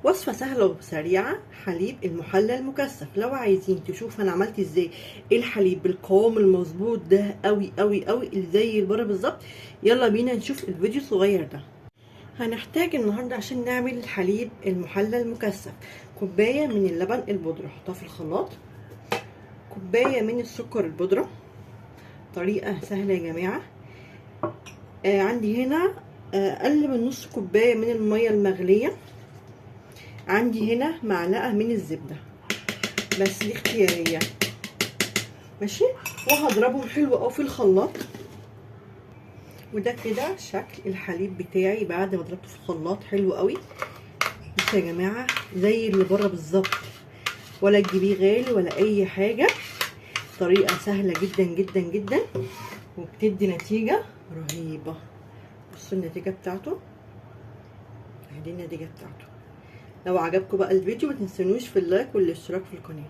وصفة سهلة وسريعة، حليب المحلى المكثف. لو عايزين تشوفوا انا عملت ازاي الحليب بالقوام المظبوط ده قوي قوي قوي اللي زي البره بالظبط، يلا بينا نشوف الفيديو الصغير ده. هنحتاج النهارده عشان نعمل الحليب المحلى المكثف كوباية من اللبن البودرة احطها في الخلاط، كوباية من السكر البودرة. طريقة سهلة يا جماعة. عندي هنا اقل من نص كوباية من المية المغلية. عندي هنا معلقة من الزبدة، بس دي اختيارية ماشي. وهضربهم حلو قوي في الخلاط. وده كده شكل الحليب بتاعي بعد ما ضربته في الخلاط حلو قوي. بصوا يا جماعة زي اللي بره بالظبط، ولا تجيبيه غالي ولا اي حاجة. طريقة سهلة جدا جدا جدا وبتدي نتيجة رهيبة. بصوا النتيجة بتاعته، دي النتيجة بتاعته. لو عجبكم بقى الفيديو ما تنسونوش في اللايك والاشتراك في القناة.